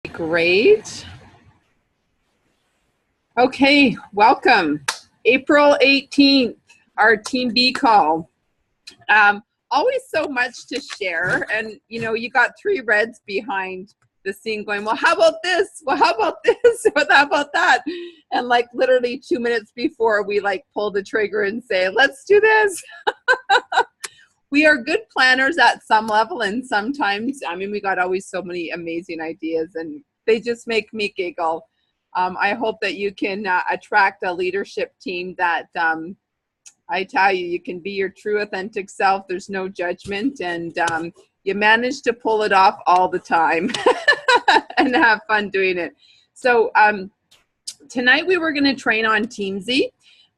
Great. Okay, welcome. April 18th, our Team B call. Always so much to share. And, you got three reds behind the scene going, well, how about this? Well, how about this? How about that? And like literally 2 minutes before we pull the trigger and say, let's do this. We are good planners at some level, and sometimes, we got always so many amazing ideas, and they just make me giggle. I hope that you can attract a leadership team that, I tell you, you can be your true, authentic self. There's no judgment, and you manage to pull it off all the time and have fun doing it. So tonight we were going to train on Teamsy.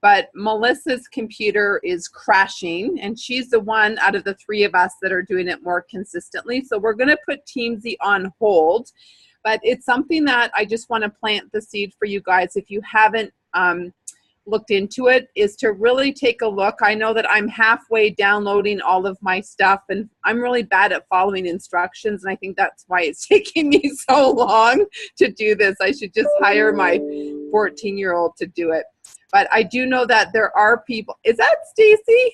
But Melissa's computer is crashing, and she's the one out of the three of us that are doing it more consistently. So we're going to put Teamsy on hold, but it's something that I just want to plant the seed for you guys. If you haven't looked into it, is to really take a look. I know that I'm halfway downloading all of my stuff, and I'm really bad at following instructions, and I think that's why it's taking me so long to do this. I should just hire my 14-year-old to do it. But I do know that there are people. Is that Stacy?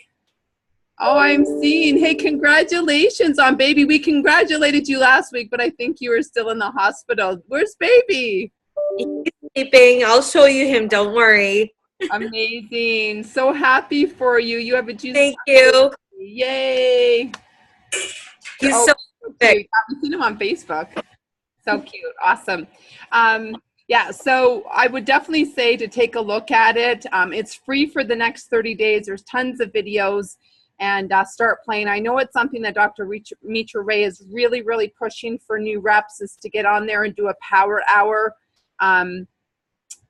Oh, I'm seeing. Hey, congratulations on baby. We congratulated you last week, but I think you were still in the hospital. Where's baby? He's sleeping. I'll show you him. Don't worry. Amazing. So happy for you. You have a juice. Thank you. Yay. He's so cute. I've seen him on Facebook. So cute. Awesome. Yeah, so I would definitely say to take a look at it. It's free for the next 30 days. There's tons of videos, and start playing. I know it's something that Dr. Mitra Ray is really, really pushing for new reps, is to get on there and do a power hour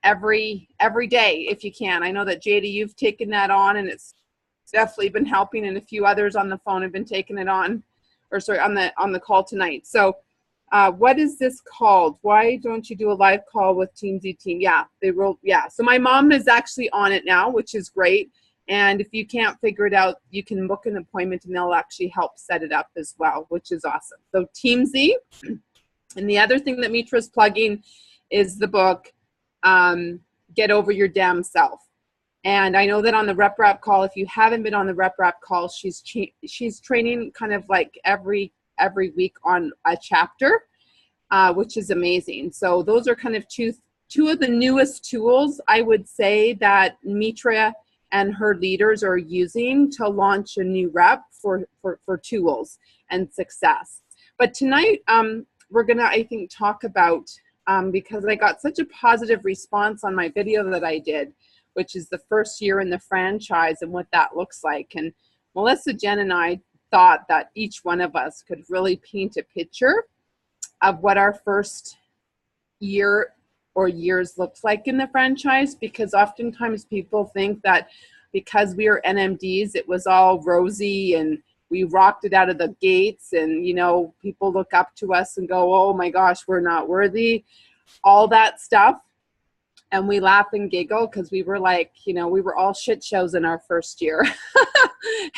every day if you can. I know that JD, you've taken that on, and it's definitely been helping, and a few others on the phone have been taking it on, or sorry, on the call tonight. So what is this called? Why don't you do a live call with Teamsy Team? Yeah, they will. Yeah. So my mom is actually on it now, which is great. And if you can't figure it out, you can book an appointment, and they'll actually help set it up as well, which is awesome. So Teamsy. And the other thing that Mitra's plugging is the book, Get Over Your Damn Self. And I know that on the Rep Rap call, if you haven't been on the Rep Rap call, she's training kind of like every week on a chapter, which is amazing. So those are kind of two of the newest tools, I would say, that Mitra and her leaders are using to launch a new rep for tools and success. But tonight, we're gonna, I think, talk about, because I got such a positive response on my video that I did, which is the first year in the franchise and what that looks like. And Melissa, Jen, and I thought that each one of us could really paint a picture of what our first year or years looks like in the franchise, because oftentimes people think that because we are NMDs, it was all rosy and we rocked it out of the gates, and people look up to us and go, oh my gosh, we're not worthy, all that stuff. And we laugh and giggle because we were like, we were all shit shows in our first year.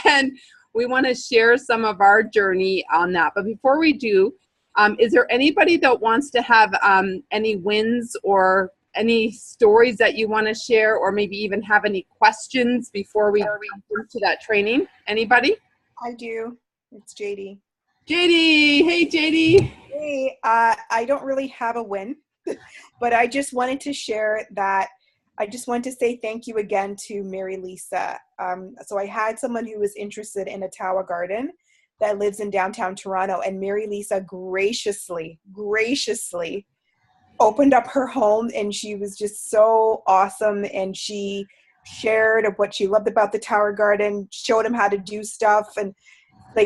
And we want to share some of our journey on that. But before we do, is there anybody that wants to have any wins or any stories that you want to share, or maybe even have any questions before we jump into that training? Anybody? I do. It's JD. JD. Hey, JD. Hey, I don't really have a win, but I just wanted to share that. I just want to say thank you again to Mary Lisa. So I had someone who was interested in a Tower Garden that lives in downtown Toronto, and Mary Lisa graciously opened up her home, and she was just so awesome. And she shared of what she loved about the Tower Garden, showed him how to do stuff, and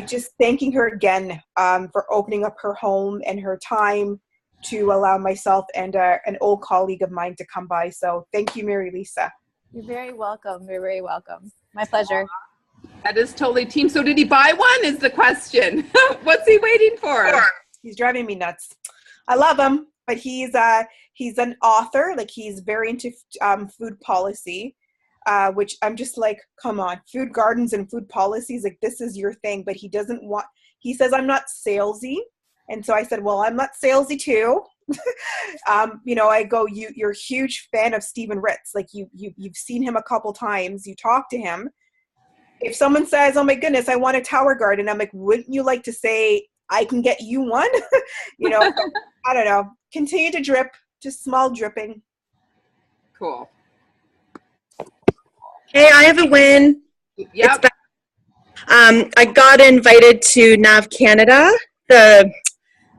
just thanking her again for opening up her home and her time to allow myself and an old colleague of mine to come by. So thank you, Mary Lisa. You're very welcome. You're very welcome. My pleasure. That is totally team. So did he buy one is the question. What's he waiting for? He's driving me nuts. I love him, but he's an author. He's very into food policy, which I'm just like, come on, food gardens and food policies, this is your thing. But he says, I'm not salesy. And so I said, well, I'm not salesy too. I go, you're a huge fan of Stephen Ritz. Like you've seen him a couple times. You talk to him. If someone says, oh my goodness, I want a tower garden, I'm like, wouldn't you like to say, I can get you one? I don't know. Continue to drip, just small dripping. Cool. Hey, I have a win. Yep. I got invited to NAV Canada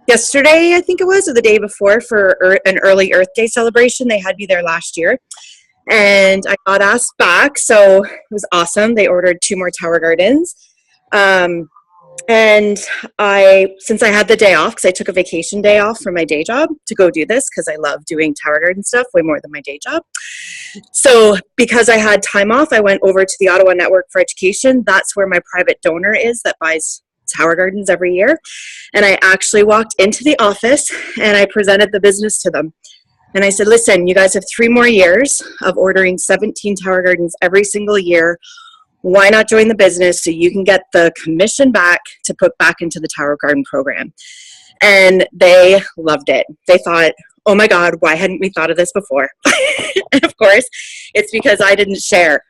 yesterday, I think it was, or the day before, for an early Earth Day celebration. They had me there last year. And I got asked back, so it was awesome. They ordered 2 more tower gardens. And since I had the day off, because I took a vacation day off from my day job to go do this, because I love doing tower garden stuff way more than my day job. So because I had time off, I went over to the Ottawa Network for Education. That's where my private donor is that buys tower gardens every year. And I actually walked into the office and I presented the business to them. And I said, listen, you guys have 3 more years of ordering 17 tower gardens every single year. Why not join the business so you can get the commission back to put back into the tower garden program? And they loved it. They thought, oh my God, why hadn't we thought of this before? And of course, it's because I didn't share.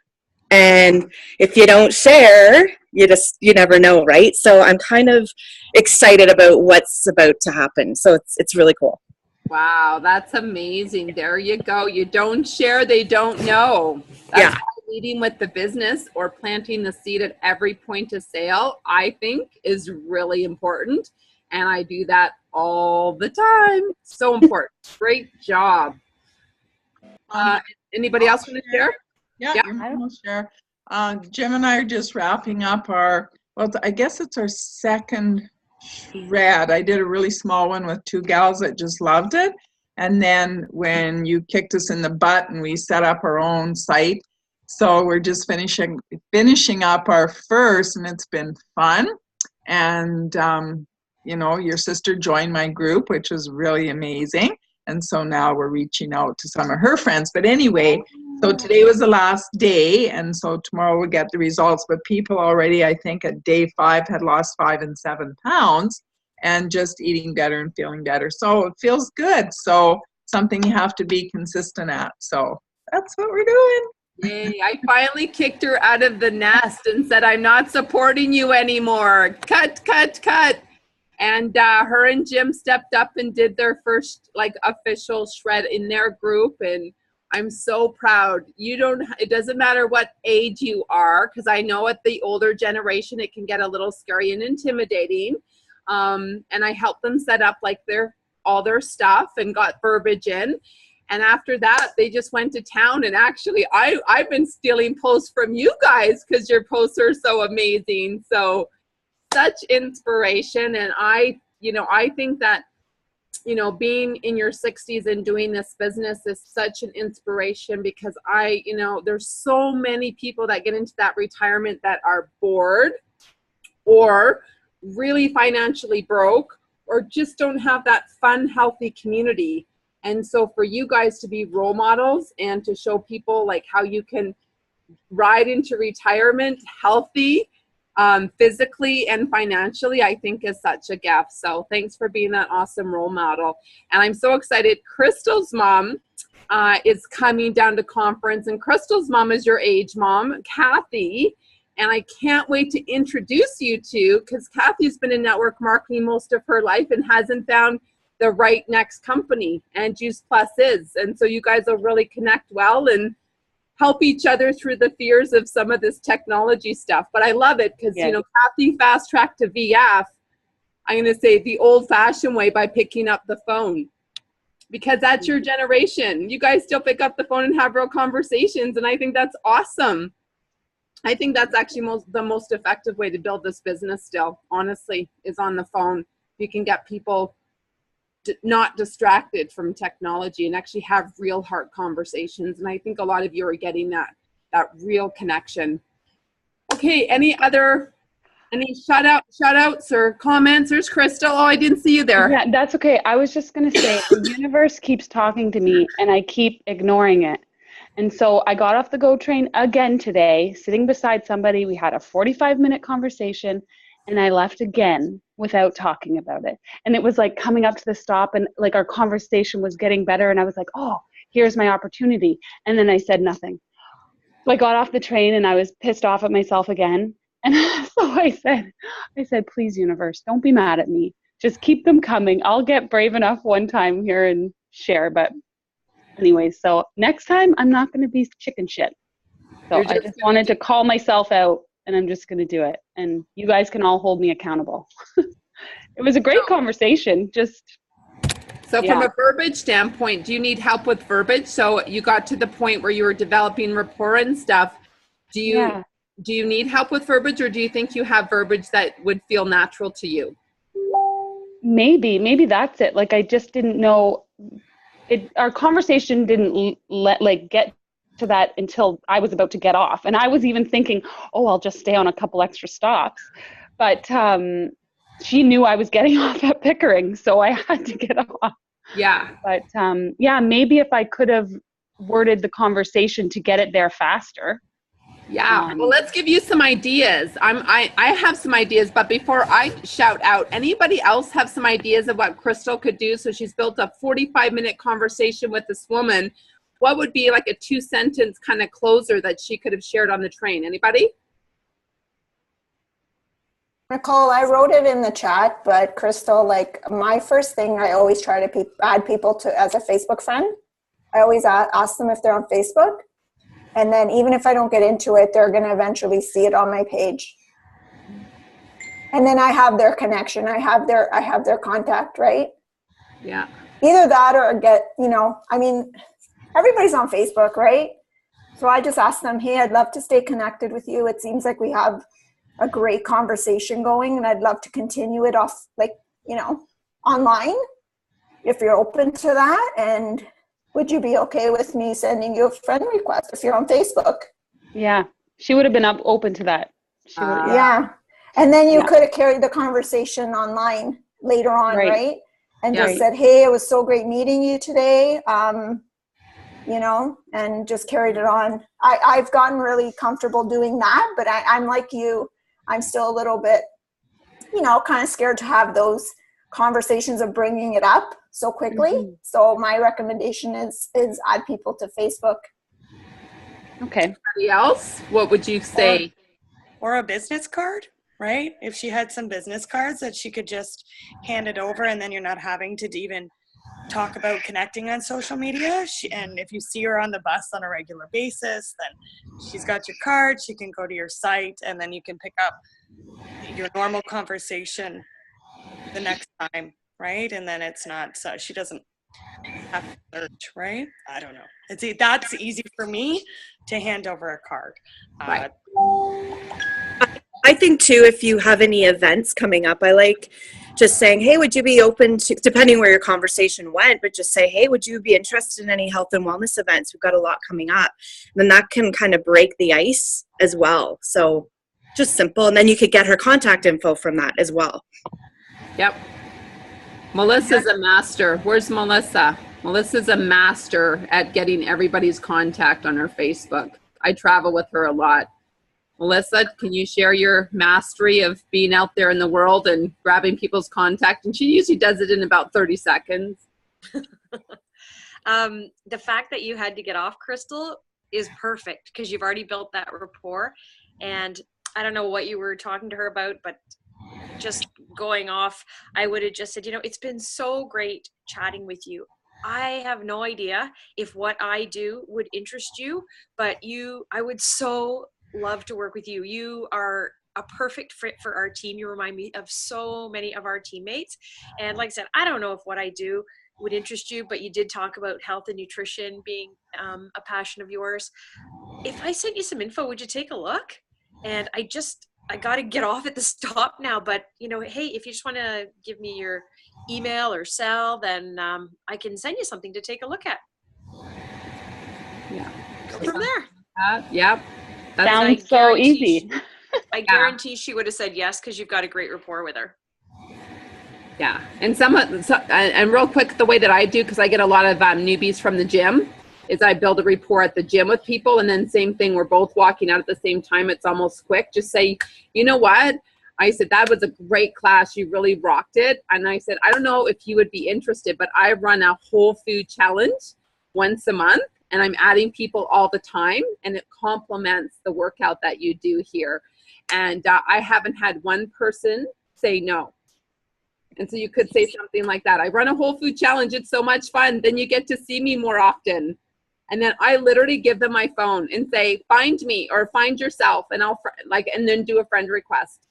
And if you don't share, you never know, right? So I'm kind of excited about what's about to happen. So it's really cool. Wow, that's amazing. There you go. You don't share, they don't know. That's why leading with the business or planting the seed at every point of sale, I think, is really important. And I do that all the time. So important. Great job. Anybody else want to share? Yeah, you're almost share. Jim and I are just wrapping up I guess it's our second shred. I did a really small one with 2 gals that just loved it. And then when you kicked us in the butt and we set up our own site. So we're just finishing up our first, and it's been fun. And, your sister joined my group, which was really amazing. And so now we're reaching out to some of her friends. But anyway, so today was the last day, and so tomorrow we'll get the results. But people already, I think, at day 5 had lost 5 and 7 pounds and just eating better and feeling better. So it feels good. So something you have to be consistent at. So that's what we're doing. Yay, I finally kicked her out of the nest and said, I'm not supporting you anymore. Cut. And her and Jim stepped up and did their first official shred in their group. And I'm so proud. It doesn't matter what age you are, because I know at the older generation, it can get a little scary and intimidating. And I helped them set up all their stuff and got verbiage in. And after that, they just went to town. And actually, I've been stealing posts from you guys because your posts are so amazing. So such inspiration. And I think that, being in your 60s and doing this business is such an inspiration, because there's so many people that get into that retirement that are bored or really financially broke or just don't have that fun, healthy community. And so for you guys to be role models and to show people how you can ride into retirement healthy, physically and financially, I think is such a gift. So thanks for being that awesome role model. And I'm so excited. Crystal's mom is coming down to conference, and Crystal's mom is your age mom, Kathy. And I can't wait to introduce you to, because Kathy's been in network marketing most of her life and hasn't found the right next company, and Juice Plus is. And so you guys will really connect well and help each other through the fears of some of this technology stuff. But I love it because, Kathy fast tracked to VF, I'm going to say the old fashioned way, by picking up the phone, because that's your generation. You guys still pick up the phone and have real conversations. And I think that's awesome. I think that's actually the most effective way to build this business still, honestly, is on the phone. You can get people not distracted from technology and actually have real heart conversations. And I think a lot of you are getting that real connection. Okay, any shout outs or comments? There's Crystal. Oh, I didn't see you there. Yeah, that's okay. I was just going to say, the universe keeps talking to me and I keep ignoring it. And so I got off the GO train again today, sitting beside somebody. We had a 45-minute conversation, and I left again without talking about it. And it was like coming up to the stop, and like our conversation was getting better, and I was like, oh, here's my opportunity. And then I said nothing. So I got off the train and I was pissed off at myself again. And so I said, please, universe, don't be mad at me. Just keep them coming. I'll get brave enough one time here and share. But anyway, so next time I'm not going to be chicken shit. So I just wanted to call myself out, and I'm just going to do it. And you guys can all hold me accountable. It was a great conversation. So from a verbiage standpoint, do you need help with verbiage? So you got to the point where you were developing rapport and stuff. Do you need help with verbiage, or do you think you have verbiage that would feel natural to you? Maybe that's it. Like, I just didn't know it. Our conversation didn't get to that until I was about to get off. And I was even thinking, oh, I'll just stay on a couple extra stops. But she knew I was getting off at Pickering, so I had to get off. Yeah. But maybe if I could have worded the conversation to get it there faster. Yeah. Well, let's give you some ideas. I have some ideas, but before I shout out, anybody else have some ideas of what Crystal could do? So she's built a 45-minute conversation with this woman. What would be like a 2-sentence kind of closer that she could have shared on the train? Anybody? Nicole, I wrote it in the chat, but Crystal, like, my first thing, I always try to add people to as a Facebook friend. I always ask them if they're on Facebook. And then even if I don't get into it, they're going to eventually see it on my page. And then I have their connection. I have their contact, right? Yeah. Either that or everybody's on Facebook, right? So I just ask them, hey, I'd love to stay connected with you. It seems like we have a great conversation going, and I'd love to continue it off, online, if you're open to that. And would you be okay with me sending you a friend request if you're on Facebook? Yeah, she would have been open to that. Yeah. And then you could have carried the conversation online later on, right? And just said, hey, it was so great meeting you today, and just carried it on. I've gotten really comfortable doing that, but I'm like you. I'm still a little bit, kind of scared to have those conversations of bringing it up so quickly. Mm-hmm. So my recommendation is add people to Facebook. Okay. Anybody else? What would you say? Or a business card, right? If she had some business cards that she could just hand it over, and then you're not having to even talk about connecting on social media. And if you see her on the bus on a regular basis, then she's got your card. She can go to your site, and then you can pick up your normal conversation the next time, right? And then it's not, so she doesn't have to search, right? I don't know. That's easy for me to hand over a card. Right. I think too, if you have any events coming up, I like just saying, hey, would you be open to, depending where your conversation went, but just say, hey, would you be interested in any health and wellness events? We've got a lot coming up. And then that can kind of break the ice as well. So just simple. And then you could get her contact info from that as well. Yep. Melissa's a master. Where's Melissa? Melissa's a master at getting everybody's contact on her Facebook. I travel with her a lot. Melissa, can you share your mastery of being out there in the world and grabbing people's contact? And she usually does it in about 30 seconds. The fact that you had to get off, Crystal, is perfect because you've already built that rapport. And I don't know what you were talking to her about, but just going off, I would have just said, it's been so great chatting with you. I have no idea if what I do would interest you, but I would so love to work with you. You are a perfect fit for our team. You remind me of so many of our teammates. And like I said, I don't know if what I do would interest you, but you did talk about health and nutrition being a passion of yours. If I sent you some info, would you take a look? And I got to get off at the stop now, but hey, if you just want to give me your email or cell, then I can send you something to take a look at. Yeah. Go from there. Yep. That sounds so easy. I guarantee she would have said yes because you've got a great rapport with her. Yeah. And real quick, the way that I do, because I get a lot of newbies from the gym, is I build a rapport at the gym with people. And then same thing, we're both walking out at the same time. It's almost quick. Just say, you know what? I said, that was a great class. You really rocked it. And I said, I don't know if you would be interested, but I run a whole food challenge once a month, and I'm adding people all the time, and it complements the workout that you do here. And I haven't had one person say no. And so you could say something like that. I run a whole food challenge. It's so much fun. Then you get to see me more often. And then I literally give them my phone and say, find me or find yourself. And I'll and then do a friend request.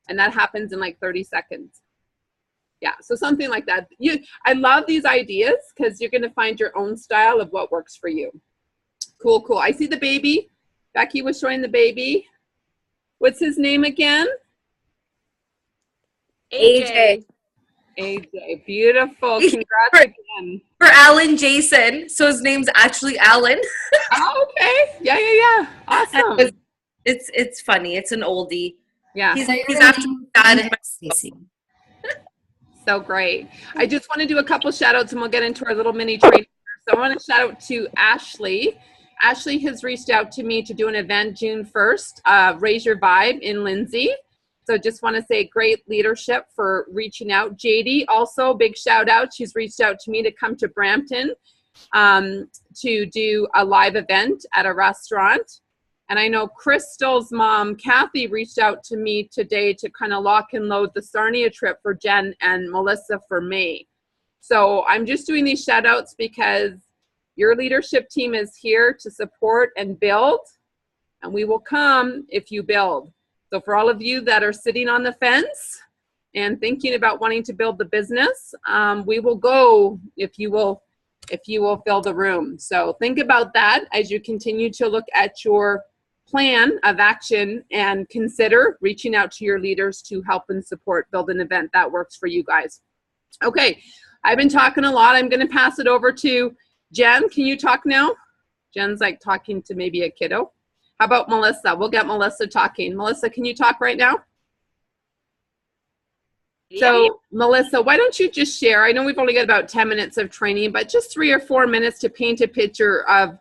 And that happens in like 30 seconds. Yeah. So something like that. I love these ideas because you're going to find your own style of what works for you. Cool, cool. I see the baby. Becky was showing the baby. What's his name again? AJ. AJ, beautiful. Congrats again. For Alan Jason. So his name's actually Alan. Oh, okay. Yeah. Awesome. It's funny. It's an oldie. Yeah. He's after dad and Stacy. So great. I just want to do a couple shout outs and we'll get into our little mini training. So I want to shout out to Ashley. Ashley has reached out to me to do an event June 1st, Raise Your Vibe in Lindsay. So just want to say great leadership for reaching out. JD, also big shout out. She's reached out to me to come to Brampton to do a live event at a restaurant. And I know Crystal's mom, Kathy, reached out to me today to kind of lock and load the Sarnia trip for Jen and Melissa for May. So I'm just doing these shout outs because your leadership team is here to support and build, and we will come if you build. So for all of you that are sitting on the fence and thinking about wanting to build the business, we will go if you will fill the room. So think about that as you continue to look at your plan of action and consider reaching out to your leaders to help and support build an event that works for you guys. Okay, I've been talking a lot. I'm going to pass it over to Jen. Can you talk now? Jen's like talking to maybe a kiddo. How about Melissa? We'll get Melissa talking. Melissa, can you talk right now? Yeah. So Melissa, why don't you just share? I know we've only got about 10 minutes of training, but just 3 or 4 minutes to paint a picture of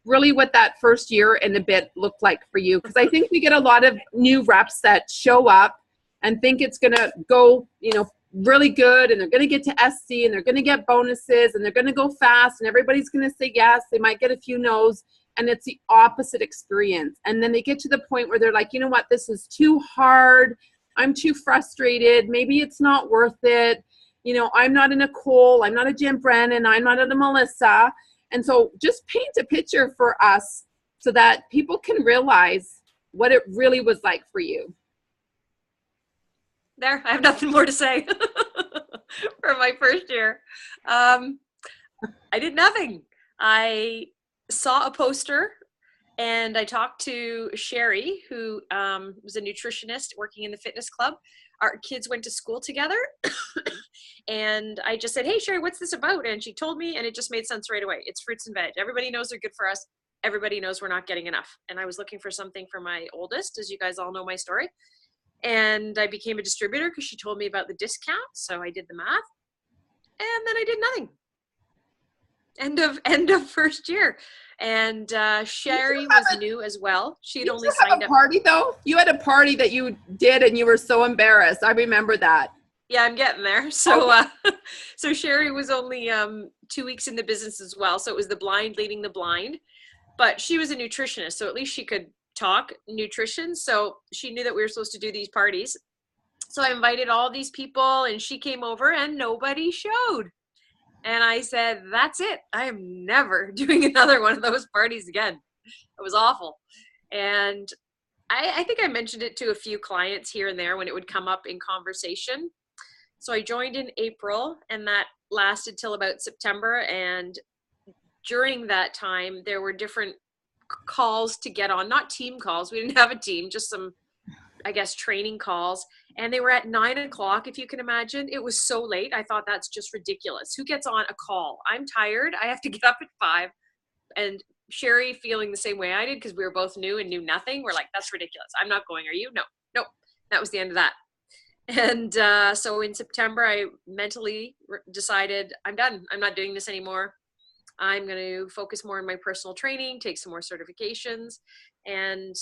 really what that first year and a bit looked like for you. Because I think we get a lot of new reps that show up and think it's going to go, really good, and they're going to get to SC, and they're going to get bonuses, and they're going to go fast, and everybody's going to say yes. They might get a few no's, and it's the opposite experience. And then they get to the point where they're like, you know what, this is too hard. I'm too frustrated. Maybe it's not worth it. I'm not in a Cole. I'm not a Jim Brennan. I'm not a Melissa. And so just paint a picture for us so that people can realize what it really was like for you. There, I have nothing more to say for my first year. I did nothing. I saw a poster and I talked to Sherry, who was a nutritionist working in the fitness club. Our kids went to school together and I just said, hey, Sherry, what's this about? And she told me, and it just made sense right away. It's fruits and veg. Everybody knows they're good for us. Everybody knows we're not getting enough. And I was looking for something for my oldest, as you guys all know my story. And I became a distributor because she told me about the discount. So I did the math and then I did nothing. End of first year. And Sherry was new as well. She'd only signed up. Party though? You had a party that you did and you were so embarrassed. I remember that. Yeah, I'm getting there. So so Sherry was only 2 weeks in the business as well. So it was the blind leading the blind. But she was a nutritionist, so at least she could talk nutrition. So she knew that we were supposed to do these parties. So I invited all these people and she came over and nobody showed. And I said, that's it. I am never doing another one of those parties again. It was awful. And I think I mentioned it to a few clients here and there when it would come up in conversation. So I joined in April and that lasted till about September. And during that time, there were different calls to get on, not team calls. We didn't have a team, just some, I guess, training calls. And they were at 9 o'clock, if you can imagine. It was so late. I thought that's just ridiculous. Who gets on a call? I'm tired. I have to get up at 5. And Sherry, feeling the same way I did, because we were both new and knew nothing, we're like, that's ridiculous. I'm not going. Are you? No. Nope. That was the end of that. And so in September, I mentally decided I'm done. I'm not doing this anymore. I'm going to focus more on my personal training, take some more certifications. And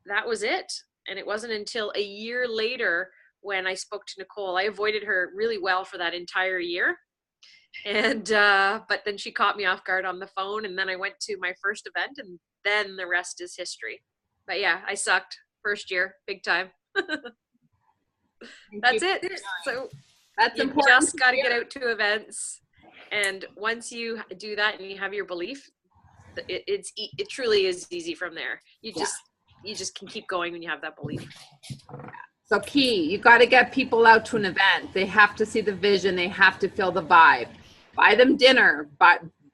that was it. And it wasn't until a year later when I spoke to Nicole. I avoided her really well for that entire year. And but then she caught me off guard on the phone, and then I went to my first event, and then the rest is history. But yeah, I sucked first year, big time. That's it. So That's you important. just got to get out to events, and once you do that and you have your belief, it truly is easy from there. You just can keep going when you have that belief. So key, you got to get people out to an event. They have to see the vision. They have to feel the vibe. Buy them dinner,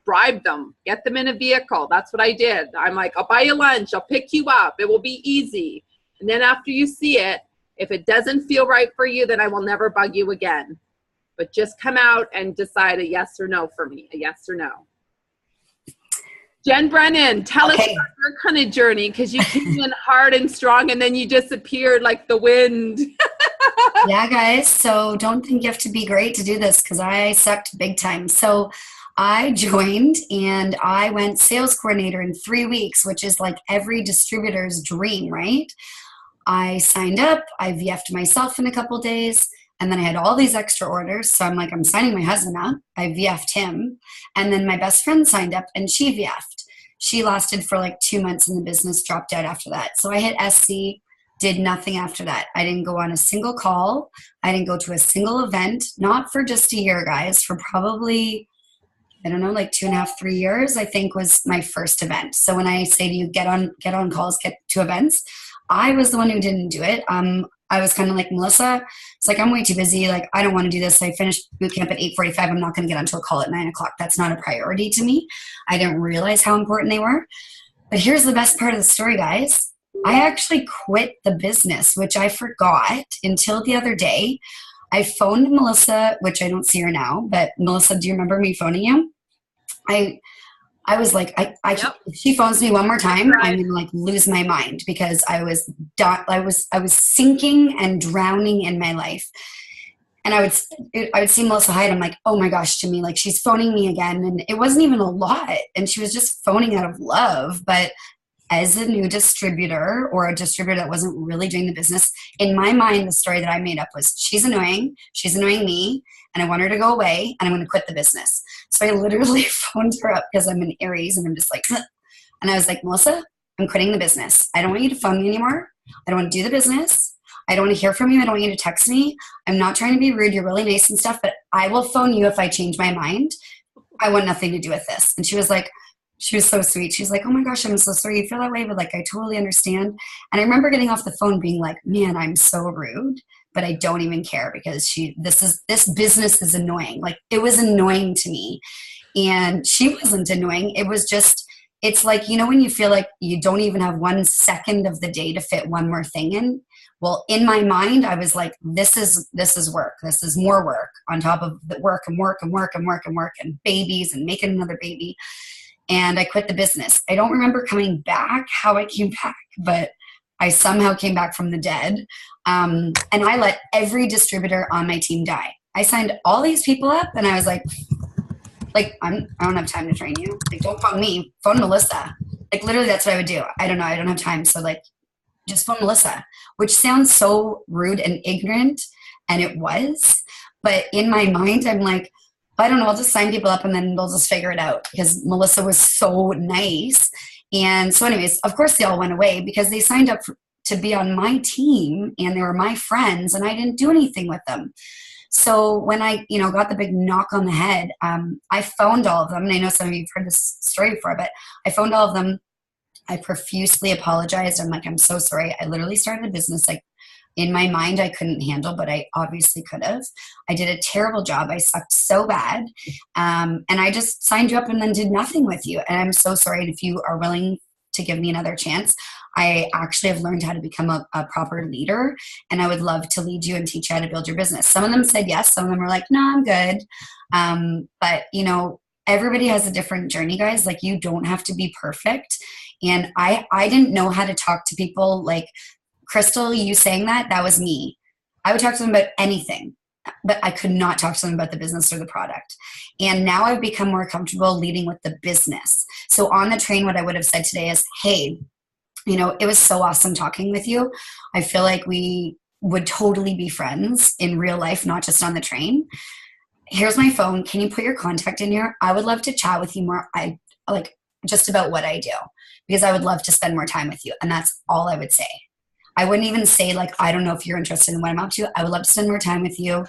bribe them, get them in a vehicle. That's what I did. I'm like, I'll buy you lunch. I'll pick you up. It will be easy. And then after you see it, if it doesn't feel right for you, then I will never bug you again. But just come out and decide a yes or no for me, a yes or no. Jen Brennan, tell us about your kind of journey, because you came in hard and strong and then you disappeared like the wind. Yeah, guys. So don't think you have to be great to do this, because I sucked big time. So I joined and I went sales coordinator in 3 weeks, which is like every distributor's dream, right? I signed up, I VF'd myself in a couple days, and then I had all these extra orders. So I'm like, I'm signing my husband up. I VF'd him. And then my best friend signed up and she VF'd. She lasted for like 2 months in the business, dropped out after that. So I hit SC, did nothing after that. I didn't go on a single call. I didn't go to a single event, not for just a year, guys, for probably, I don't know, like 2.5, 3 years, I think was my first event. So when I say to you, get on calls, get to events, I was the one who didn't do it. I was kind of like, Melissa, it's like, I'm way too busy. Like, I don't want to do this. I finished boot camp at 8:45. I'm not going to get onto a call at 9 o'clock. That's not a priority to me. I didn't realize how important they were. But here's the best part of the story, guys. I actually quit the business, which I forgot until the other day. I phoned Melissa, which I don't see her now, but Melissa, do you remember me phoning you? I was like, if she phones me one more time, I'm gonna like lose my mind, because I was sinking and drowning in my life. And I would see Melissa Hyde. I'm like, oh my gosh, Jimmy, like she's phoning me again. And it wasn't even a lot. And she was just phoning out of love. But as a new distributor, or a distributor that wasn't really doing the business, in my mind, the story that I made up was, she's annoying me, and I want her to go away, and I'm going to quit the business. So I literally phoned her up, because I'm an Aries, and I'm just like, ugh. And I was like, Melissa, I'm quitting the business. I don't want you to phone me anymore. I don't want to do the business. I don't want to hear from you. I don't want you to text me. I'm not trying to be rude. You're really nice and stuff, but I will phone you if I change my mind. I want nothing to do with this. And she was so sweet. She's like, oh my gosh, I'm so sorry you feel that way, but like, I totally understand. And I remember getting off the phone being like, man, I'm so rude, but I don't even care, because this business is annoying. Like, it was annoying to me, and she wasn't annoying. It was just, it's like, you know, when you feel like you don't even have 1 second of the day to fit one more thing in. Well, in my mind, I was like, this is work. This is more work on top of the work and work and work and work and work and babies and making another baby. And I quit the business. I don't remember coming back, how I came back, but I somehow came back from the dead. And I let every distributor on my team die. I signed all these people up, and I was like, I don't have time to train you. Like, don't phone me, phone Melissa. Like, literally, that's what I would do. I don't know. I don't have time. So like, just phone Melissa, which sounds so rude and ignorant. And it was, but in my mind, I'm like, I don't know, I'll just sign people up and then they'll just figure it out, because Melissa was so nice. And so anyways, of course they all went away, because they signed up to be on my team and they were my friends, and I didn't do anything with them. So when I, got the big knock on the head, I phoned all of them. And I know some of you have heard this story before, but I phoned all of them. I profusely apologized. I'm like, I'm so sorry. I literally started a business like in my mind I couldn't handle, but I obviously could have. I did a terrible job. I sucked so bad. And I just signed you up and then did nothing with you. And I'm so sorry. And if you are willing to give me another chance, I actually have learned how to become a proper leader. And I would love to lead you and teach you how to build your business. Some of them said yes. Some of them were like, no, I'm good. But everybody has a different journey, guys. Like, you don't have to be perfect. And I didn't know how to talk to people. Like, Crystal, you saying that was me. I would talk to them about anything, but I could not talk to them about the business or the product. And now I've become more comfortable leading with the business. So on the train, what I would have said today is, hey, it was so awesome talking with you. I feel like we would totally be friends in real life, not just on the train. Here's my phone. Can you put your contact in here? I would love to chat with you more. I like just about what I do, because I would love to spend more time with you. And that's all I would say. I wouldn't even say like, I don't know if you're interested in what I'm up to. I would love to spend more time with you.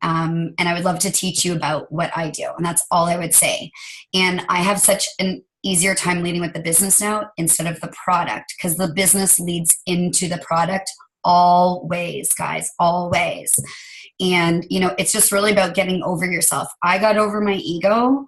And I would love to teach you about what I do. And that's all I would say. And I have such an easier time leading with the business now instead of the product, because the business leads into the product always, guys, always. And, it's just really about getting over yourself. I got over my ego,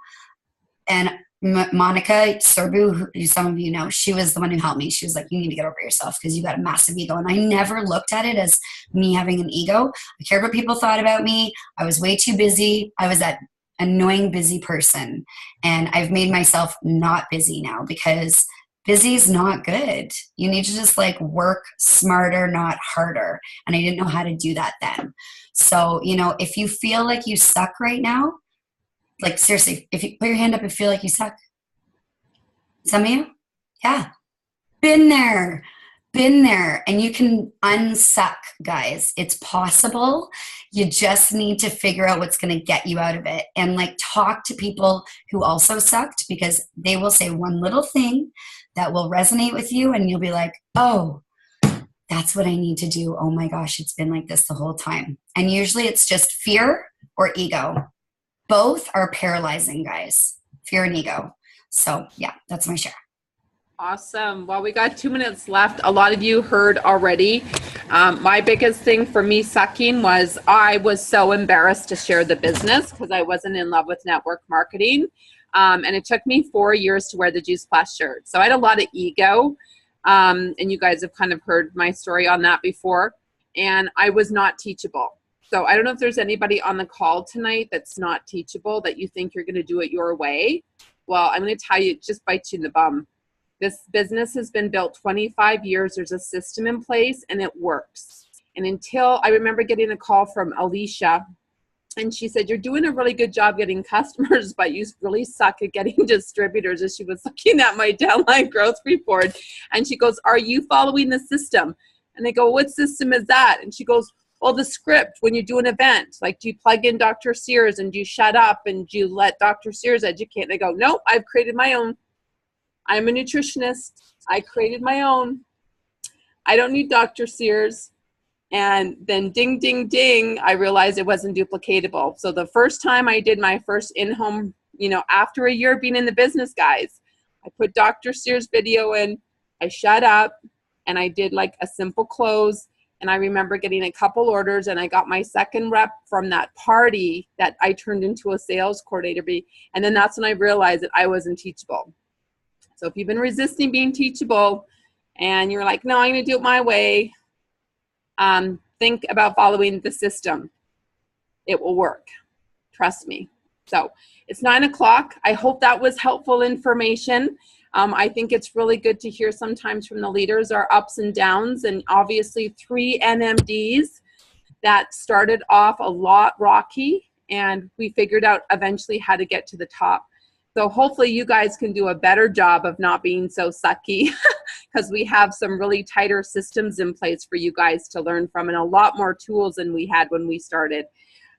and Monica Sorbu, who some of you know, she was the one who helped me. She was like, you need to get over yourself because you got a massive ego. And I never looked at it as me having an ego. I cared what people thought about me. I was way too busy. I was that annoying busy person. And I've made myself not busy now, because busy is not good. You need to just like work smarter, not harder. And I didn't know how to do that then. So, if you feel like you suck right now, like seriously, if you put your hand up and feel like you suck. Some of you? Yeah. Been there. And you can unsuck, guys. It's possible. You just need to figure out what's going to get you out of it. And like talk to people who also sucked, because they will say one little thing that will resonate with you. And you'll be like, oh, that's what I need to do. Oh my gosh, it's been like this the whole time. And usually it's just fear or ego. Both are paralyzing, guys. Fear and ego. So yeah, that's my share. Awesome. Well, we got 2 minutes left. A lot of you heard already. My biggest thing for me sucking was I was so embarrassed to share the business because I wasn't in love with network marketing. And it took me 4 years to wear the Juice Plus shirt. So I had a lot of ego. And you guys have kind of heard my story on that before. And I was not teachable. So I don't know if there's anybody on the call tonight that's not teachable, that you think you're going to do it your way. Well, I'm going to tell you, it just bites you in the bum. This business has been built 25 years. There's a system in place and it works. And until I remember getting a call from Alicia, and she said, you're doing a really good job getting customers, but you really suck at getting distributors. As she was looking at my downline growth report, and she goes, are you following the system? And I go, what system is that? And she goes, well, the script when you do an event, like do you plug in Dr. Sears and do you shut up and do you let Dr. Sears educate? And I go, nope, I've created my own. I'm a nutritionist. I created my own. I don't need Dr. Sears. And then ding, ding, ding, I realized it wasn't duplicatable. So the first time I did my first in-home, after a year being in the business, guys, I put Dr. Sears video in, I shut up, and I did like a simple close. And I remember getting a couple orders, and I got my second rep from that party that I turned into a sales coordinator. And then that's when I realized that I wasn't teachable. So if you've been resisting being teachable and you're like, no, I'm going to do it my way, think about following the system. It will work. Trust me. So it's 9 o'clock. I hope that was helpful information. I think it's really good to hear sometimes from the leaders our ups and downs, and obviously 3 NMDs that started off a lot rocky, and we figured out eventually how to get to the top. So hopefully you guys can do a better job of not being so sucky, because we have some really tighter systems in place for you guys to learn from, and a lot more tools than we had when we started.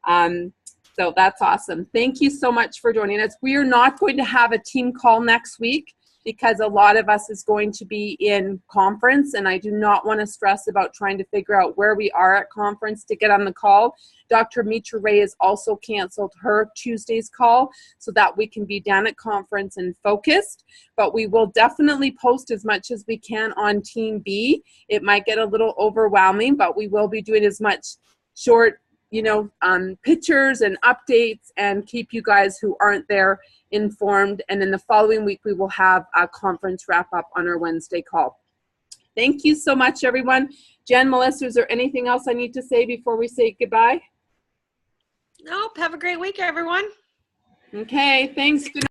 So that's awesome. Thank you so much for joining us. We are not going to have a team call next week because a lot of us is going to be in conference, and I do not want to stress about trying to figure out where we are at conference to get on the call. Dr. Mitra Ray has also canceled her Tuesday's call so that we can be down at conference and focused, but we will definitely post as much as we can on Team B. It might get a little overwhelming, but we will be doing as much short pictures and updates and keep you guys who aren't there informed. And then the following week, we will have a conference wrap up on our Wednesday call. Thank you so much, everyone. Jen, Melissa, is there anything else I need to say before we say goodbye? Nope. Have a great week, everyone. Okay. Thanks. Good night.